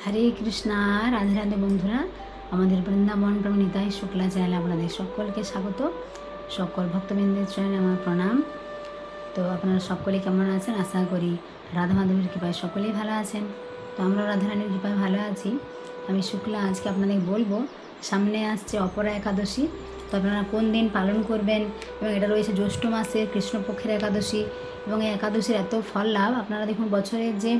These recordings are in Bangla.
হরে কৃষ্ণা। রাধে রাধে বন্ধুরা, আমাদের বৃন্দাবন প্রভু নিতাই শুক্লা চ্যানেলে আপনাদের সকলকে স্বাগত। সকল ভক্তবৃন্দের চরণে আমার প্রণাম। তো আপনারা সকলে কেমন আছেন? আশা করি রাধা মাধবের কৃপায় সকলেই ভালো আছেন। তো আমরা রাধারানীর কৃপায় ভালো আছি। আমি শুক্লা আজকে আপনাদের বলবো, সামনে আসছে অপরা একাদশী। তো আপনারা কোন দিন পালন করবেন, এবং এটা রয়েছে জ্যৈষ্ঠ মাসের কৃষ্ণপক্ষের একাদশী। এবং এই একাদশীর এত ফল লাভ, আপনারা দেখুন বছরের যে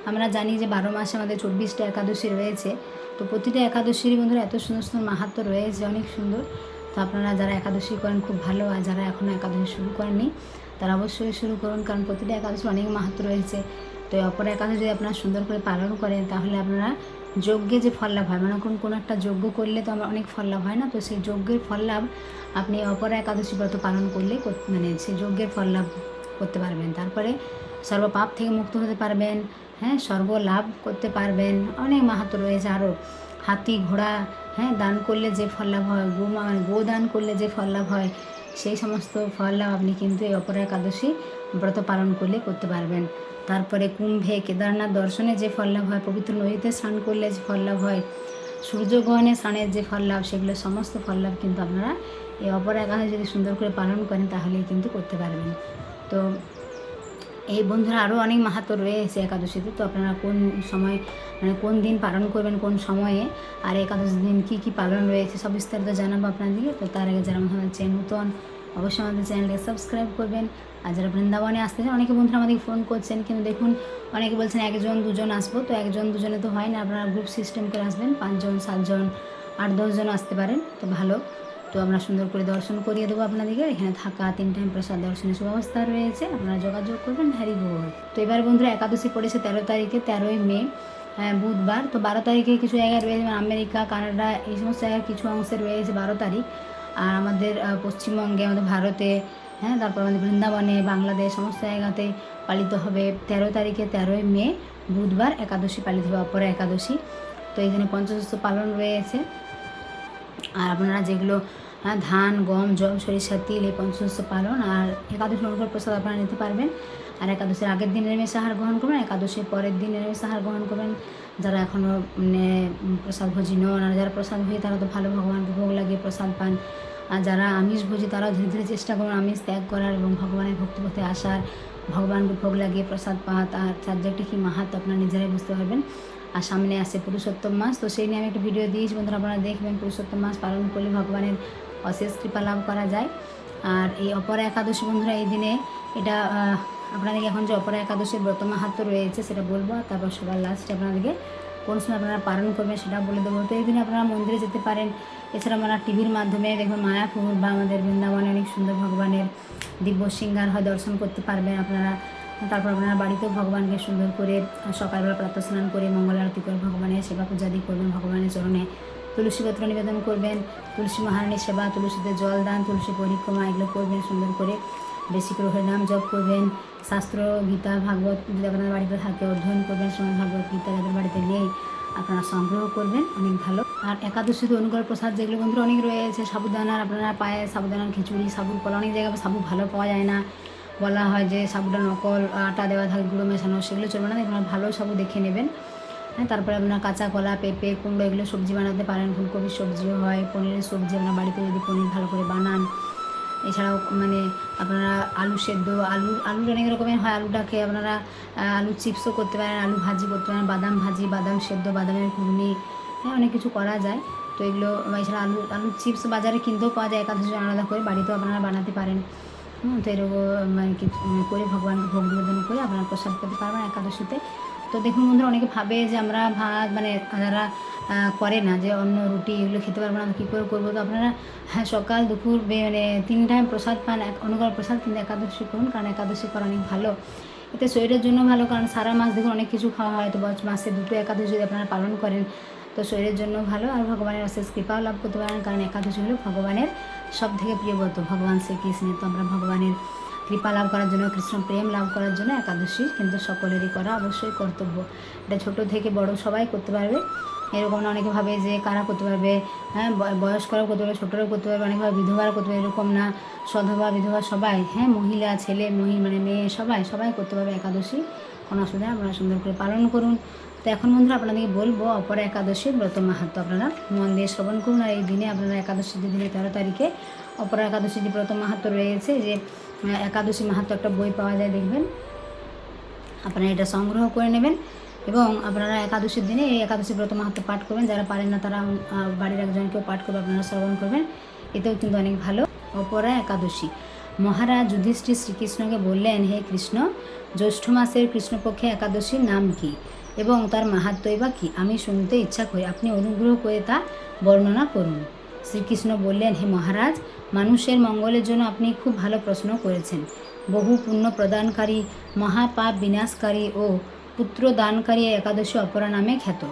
আমরা জানি যে 12 মাসে আমাদের 24টা একাদশী রয়েছে। তো প্রতিটা একাদশীর বন্ধুরা এত সুন্দর সুন্দর মাহাত্ম্য রয়েছে, অনেক সুন্দর। তো আপনারা যারা একাদশী করেন খুব ভালো, আর যারা এখনও একাদশী শুরু করেননি তারা অবশ্যই শুরু করুন, কারণ প্রতিটা একাদশীর অনেক মাহাত্ম্য রয়েছে। তো অপর একাদশী যদি আপনারা সুন্দর করে পালন করেন, তাহলে আপনারা যজ্ঞে যে ফল লাভ হয়, মানে কোনো একটা যজ্ঞ করলে তো আমার অনেক ফল লাভ হয় না, তো সেই যজ্ঞের ফল লাভ আপনি অপর একাদশী ব্রত পালন করলে মানে সেই যজ্ঞের ফল লাভ করতে পারবেন। তারপরে সর্বপাপ থেকে মুক্ত হতে পারবেন, হ্যাঁ, স্বর্গ লাভ করতে পারবেন। অনেক মাহাত্ম্য রয়েছে আরও। হাতি ঘোড়া, হ্যাঁ, দান করলে যে ফল লাভ হয়, গো দান করলে যে ফল লাভ হয়, সেই সমস্ত ফল লাভ আপনি কিন্তু এই অপরা একাদশী ব্রত পালন করলে করতে পারবেন। তারপরে কুম্ভে কেদারনাথ দর্শনে যে ফল লাভ হয়, পবিত্র নদীতে স্নান করলে যে ফল লাভ হয়, সূর্যগ্রহণে স্নানের যে ফল লাভ, সেগুলো সমস্ত ফল লাভ কিন্তু আপনারা এই অপরা একাদশী যদি সুন্দর করে পালন করেন তাহলেই কিন্তু করতে পারবেন। তো এই বন্ধুরা আরও অনেক মাহাত্ম্য রয়েছে একাদশীতে। তো আপনারা কোন সময়, মানে কোন দিন পালন করবেন, কোন সময়ে, আর একাদশী দিন কী কী পালন রয়েছে সব বিস্তারিত জানাবো আপনাদেরকে। তো তার আগে যারা আমাদের চ্যানেল নতুন, অবশ্যই আমাদের চ্যানেলকে সাবস্ক্রাইব করবেন। আর যারা বৃন্দাবনে আসতে চান, অনেকে বন্ধুরা আমাদেরকে ফোন করছেন, কিন্তু দেখুন অনেকে বলছেন 1জন 2জন আসবো। তো 1জন 2জনে তো হয় না, আপনারা গ্রুপ সিস্টেম করে আসবেন, 5জন 7জন 8-10 জন আসতে পারেন, তো ভালো। তো আমরা সুন্দর করে দর্শন করিয়ে দেবো আপনাদেরকে। এখানে থাকা 3 টাইম প্রসাদ দর্শনের সুব্যবস্থা রয়েছে, আপনারা যোগাযোগ করবেন। হ্যারি বল। তো এবার বন্ধুরা একাদশী পড়েছে 13 তারিখে, 13ই মে, বুধবার। তো 12 তারিখে কিছু জায়গায় রয়েছে, আমেরিকা, কানাডা, এই সমস্ত জায়গায় কিছু অংশে রয়েছে 12 তারিখ। আর আমাদের পশ্চিমবঙ্গে, আমাদের ভারতে, হ্যাঁ, তারপর আমাদের বৃন্দাবনে, বাংলাদেশ, সমস্ত জায়গাতে পালিত হবে 13 তারিখে, 13ই মে, বুধবার একাদশী পালিত হবে, অপরা একাদশী। তো এই দিনে পঞ্চশস্য পালন রয়েছে। আর আপনারা যেগুলো ধান, গম, জল, সরিষা, তিল, এই পঞ্চশস্য পালন আর একাদশী অনুকূল প্রসাদ আপনারা নিতে পারবেন। আর একাদশীর আগের দিন নিরামিষ আহার গ্রহণ করবেন, একাদশীর পরের দিন নিরামিষ আহার গ্রহণ করবেন। যারা এখনও প্রসাদ ভোজি নন, আর যারা প্রসাদ ভোজি তারা তো ভালো, ভগবানকে ভোগ লাগিয়ে প্রসাদ পান। আর যারা আমিষ ভোজি তারাও ধীরে ধীরে চেষ্টা করুন আমিষ ত্যাগ করার এবং ভগবানের ভক্তিপথে আসার, ভগবানকে ভোগ লাগিয়ে প্রসাদ পাওয়া। তার সাবজেক্টে কী মাহাত্ম্য আপনারা নিজেরাই বুঝতে পারবেন। আর সামনে আসে পুরুষোত্তম মাস, তো সেই নিয়ে আমি একটা ভিডিও দিয়েছি বন্ধুরা, আপনারা দেখবেন। পুরুষোত্তম মাস পালন করলে ভগবানের অশেষ কৃপা লাভ করা যায়। আর এই অপরা একাদশী বন্ধুরা, এই দিনে এটা আপনাদেরকে এখন যে অপরা একাদশীর ব্রত মাহাত্ম্য রয়েছে সেটা বলবো, আর তারপর সবার লাস্টে আপনাদেরকে কোন সময় আপনারা পালন করবেন সেটা বলে দেবো। তো এই দিনে আপনারা মন্দিরে যেতে পারেন। এছাড়া আমরা টিভির মাধ্যমে দেখুন মায়াপুর বা আমাদের বৃন্দাবনে অনেক সুন্দর ভগবানের দিব্য সিঙ্গার হয়, দর্শন করতে পারবেন আপনারা। তারপর আপনারা বাড়িতেও ভগবানকে সুন্দর করে সকালবেলা প্রাতঃ স্নান করে মঙ্গল আরতি করে ভগবানের সেবা পূজাদি করবেন, ভগবানের চরণে তুলসী পত্র নিবেদন করবেন, তুলসী মহারানীর সেবা, তুলসীতে জল দান, তুলসী পরিক্রমা, এগুলো করবেন সুন্দর করে। বেশি করে হরিনাম জপ করবেন। শাস্ত্র, গীতা, ভাগবত যদি আপনার বাড়িতে থাকে অধ্যয়ন করবেন, শ্রীমদ্ ভাগবত গীতা যাদের বাড়িতে নেই আপনারা সংগ্রহ করবেন, অনেক ভালো। আর একাদশীতে অনুগ্রহ প্রসাদ যেগুলো বন্ধুরা অনেক রয়েছে, সাবুদানার আপনারা পায়ে সাবুদানার খিচুড়ি, সাবুর কলা, অনেক জায়গায় সাবু ভালো পাওয়া যায় না, বলা হয় যে সাবুটা নকল, আটা দেওয়া থাকে, গুঁড়ো মেশানো, সেগুলো চলবে না। আপনারা ভালো সাবু দেখে নেবেন। হ্যাঁ, তারপরে আপনার কাঁচা কলা, পেঁপে, কুমড়ো, এগুলো সবজি বানাতে পারেন। ফুলকপির সবজিও হয়, পনিরের সবজি আপনার বাড়িতে যদি পনির ভালো করে বানান। এছাড়াও মানে আপনারা আলু সেদ্ধ, আলুর অনেক রকমের হয়, আলুটাকে আপনারা আলু চিপসও করতে পারেন, আলু ভাজি করতে পারেন, বাদাম ভাজি, বাদাম সেদ্ধ, বাদামের ঘুগনি, হ্যাঁ, অনেক কিছু করা যায়। তো এগুলো এছাড়া আলু চিপস বাজারে কিনতেও পাওয়া যায়, একাদশী আলাদা করে বাড়িতেও আপনারা বানাতে পারেন। তো এরকম মানে কিছু করে ভগবানকে ভোগ নিবেদন করে আপনারা প্রসাদ পেতে পারবেন একাদশীতে। তো দেখুন বন্ধুরা, অনেকে ভাবে যে আমরা ভাত, মানে যারা করে না যে অন্য রুটি এগুলো খেতে পারবো না, কী করে করবো। তো আপনারা সকাল দুপুর মানে 3 টাইম প্রসাদ পান, অনুগ্রহ প্রসাদ, কিন্তু একাদশী করুন, কারণ একাদশী করা অনেক ভালো। এতে শরীরের জন্য ভালো, কারণ সারা মাস দেখুন অনেক কিছু খাওয়া হয়, তো মাসে 2টো একাদশী যদি আপনারা পালন করেন তো শরীরের জন্য ভালো, আর ভগবানের অশেষ কৃপাও লাভ করতে পারেন, কারণ একাদশী হলো ভগবানের সব থেকে প্রিয় ব্রত, ভগবান শ্রীকৃষ্ণের। তো আমরা ভগবানের কৃপা লাভ করার জন্য, কৃষ্ণ প্রেম লাভ করার জন্য একাদশী কিন্তু সকলেরই করা অবশ্যই কর্তব্য। এটা ছোটো থেকে বড় সবাই করতে পারবে, এরকম না। অনেকে ভাবে যে কারা করতে পারবে, হ্যাঁ, বয়স্করাও করতে পারবে, ছোটরাও করতে পারবে, অনেকে ভাবে বিধবারা করতে পারবে, এরকম না। সধবা, বিধবা সবাই, হ্যাঁ, মহিলা, ছেলে, মানে মেয়ে, সবাই করতে পারবে একাদশী, কোনো অসুবিধা। আপনারা সুন্দর করে পালন করুন। তো এখন বন্ধুরা আপনাদেরকে বলবো অপরা একাদশীর ব্রত মাহাত্ম্য। আপনারা মন দিয়ে শ্রবণ করুন। আর এই দিনে আপনারা একাদশীর দিনে 13 তারিখে অপরা একাদশীর যে ব্রত মাহাত্ম্য রয়েছে, যে একাদশী মাহাত্ম্য একটা বই পাওয়া যায়, দেখবেন, আপনারা এটা সংগ্রহ করে নেবেন এবং আপনারা একাদশীর দিনে এই একাদশী ব্রত মাহাত্ম্য পাঠ করবেন। যারা পারেন না তারা বাড়ির একজনকেও পাঠ করবে, আপনারা শ্রবণ করবেন, এতেও কিন্তু অনেক ভালো। অপরা একাদশী। মহারাজ যুধিষ্ঠির শ্রীকৃষ্ণকে বললেন, হে কৃষ্ণ, জ্যৈষ্ঠ মাসের কৃষ্ণপক্ষে একাদশীর নাম কি এবং তার মাহাত্ম্যই বা কী? আমি শুনতে ইচ্ছা করি, আপনি অনুগ্রহ করে তা বর্ণনা করুন। শ্রীকৃষ্ণ বললেন, হে মহারাজ, মানুষের মঙ্গলের জন্য আপনি খুব ভালো প্রশ্ন করেছেন। বহু পুণ্য প্রদানকারী, মহাপাপ বিনাশকারী ও পুত্র দানকারী একাদশী অপরা নামে খ্যাত।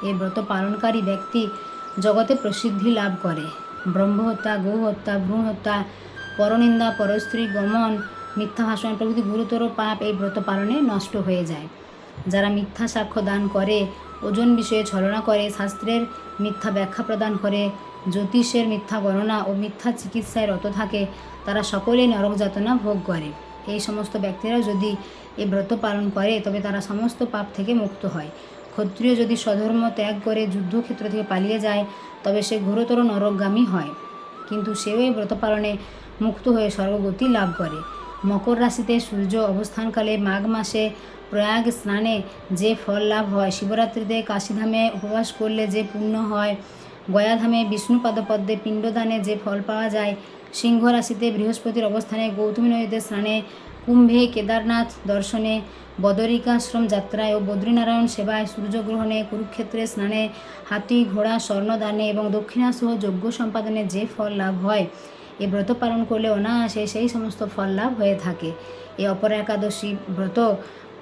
এই ব্রত পালনকারী ব্যক্তি জগতে প্রসিদ্ধি লাভ করে। ব্রহ্মহত্যা, গৌহত্যা, ভ্রূণহত্যা, পরনিন্দা, পরস্ত্রী গমন, মিথ্যা ভাষণ প্রভৃতি গুরুতর পাপ এই ব্রত পালনে নষ্ট হয়ে যায়। যারা মিথ্যা সাক্ষ্য দান করে, ওজন বিষয়ে ছলনা করে, শাস্ত্রের মিথ্যা ব্যাখ্যা প্রদান করে, জ্যোতিষের মিথ্যা গণনা ও মিথ্যা চিকিৎসায় রত থাকে, তারা সকলেই নরক যাতনা ভোগ করে। এই সমস্ত ব্যক্তিরাও যদি এই ব্রত পালন করে তবে তারা সমস্ত পাপ থেকে মুক্ত হয়। ক্ষত্রিয় যদি স্বধর্ম ত্যাগ করে যুদ্ধক্ষেত্র থেকে পালিয়ে যায় তবে সে ঘোরতর নরকগামী হয়, কিন্তু সেও এই ব্রত পালনে মুক্ত হয়ে স্বর্গগতি লাভ করে। মকর রাশিতে সূর্য অবস্থানকালে মাঘ মাসে প্রয়াগ স্নানে যে ফল লাভ হয়, শিবরাত্রিতে কাশীধামে উপবাস করলে যে পুণ্য হয়, গয়াধামে বিষ্ণু পাদপদ্মে পিণ্ডদানে যে ফল পাওয়া যায়, সিংহ রাশিতে বৃহস্পতির অবস্থানে গৌতমী নদীতে স্নানে, কুম্ভে কেদারনাথ দর্শনে, বদরিকাশ্রম যাত্রায় ও বদ্রীনারায়ণ সেবায়, সূর্যগ্রহণে, কুরুক্ষেত্রে স্নানে, হাতি ঘোড়া স্বর্ণদানে এবং দক্ষিণাসহ যজ্ঞ সম্পাদনে যে ফল লাভ হয়, এই ব্রত পালন করলে অনায়াসে সেই সমস্ত ফল লাভ হয়ে থাকে। এই অপরা একাদশী ব্রত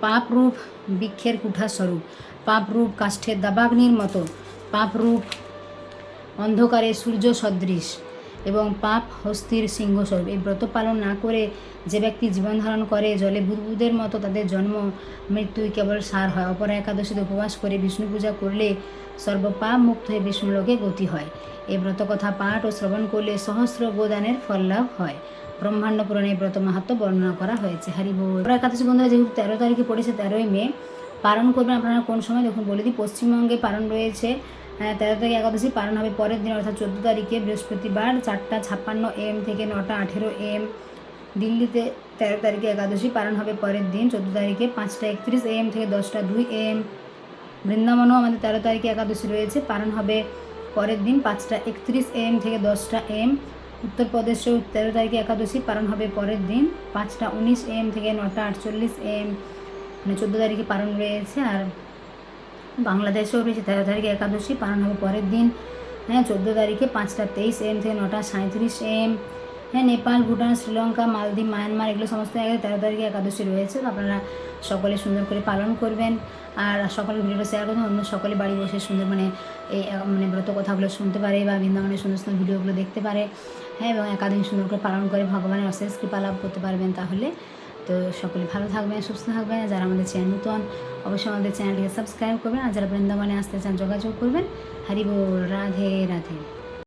পাপরূপ বৃক্ষের কুঠাস্বরূপ, পাপরূপ কাষ্ঠের দাবাগ্নির মতো, পাপরূপ অন্ধকারে সূর্য সদৃশ এবং পাপ হস্তির সিংহস্বরূপ। এই ব্রত পালন না করে যে ব্যক্তি জীবন ধারণ করে, জলে বুদবুদের মতো তাদের জন্ম মৃত্যুই কেবল সার হয়। অপরা একাদশীতে উপবাস করে বিষ্ণু পূজা করলে সর্বপাপ মুক্ত হয়ে বিষ্ণুলোকে গতি হয়। এই ব্রত কথা পাঠ ও শ্রবণ করলে সহস্র গোদানের ফল লাভ হয়। ব্রহ্মাণ্ড পুরাণে এই ব্রত মাহাত্ম্য বর্ণনা করা হয়েছে। হরি বল। অপরা একাদশী বন্ধুরা যেহেতু 13 তারিখে পড়েছে, 13ই মে পালন করবেন। আপনারা কোন সময় দেখুন বলে দিই। পশ্চিমবঙ্গে পালন রয়েছে 13 তারিখে একাদশী পালন হবে পরের দিন অর্থাৎ 14 তারিখে বৃহস্পতিবার 4:56 AM থেকে 9:18 AM। দিল্লিতে 13 তারিখে একাদশী পালন হবে পরের দিন 14 তারিখে 5:31 AM থেকে 10:02 AM। বৃন্দাবনেও আমাদের 13 তারিখে একাদশী রয়েছে, পালন হবে পরের দিন 5:31 AM থেকে 10টা AM। উত্তরপ্রদেশেও 13 তারিখে একাদশী পালন হবে পরের দিন 5:19 AM থেকে 9:48 AM, মানে 14 তারিখে পালন রয়েছে। আর বাংলাদেশেও রয়েছে 13 তারিখে একাদশী পালন হবে পরের দিন 14 তারিখে 5:23 AM থেকে 9:37 AM। নেপাল, ভুটান, শ্রীলঙ্কা, মালদ্বীপ, মায়ানমার এগুলো সমস্ত জায়গায় 13 তারিখে একাদশী রয়েছে। তো আপনারা সকলে সুন্দর করে পালন করবেন আর সকলে ভিডিওটা শেয়ার করবেন, অন্য সকলে বাড়ি বসে সুন্দর এই ব্রত কথাগুলো শুনতে পারে বা বৃন্দাবনের সুন্দর সুন্দর ভিডিওগুলো দেখতে পারে, এবং একাদশী সুন্দর করে পালন করে ভগবানের অশেষ কৃপা লাভ করতে পারবেন। তাহলে তো সকলে ভালো থাকবেন, সুস্থ থাকবেন। যারা আমাদের চ্যানেল নতুন অবশ্যই আমাদের চ্যানেলটিকে সাবস্ক্রাইব করবেন, আর যারা বৃন্দাবনে আসতে চান যোগাযোগ করবেন। হরি বল। রাধে রাধে।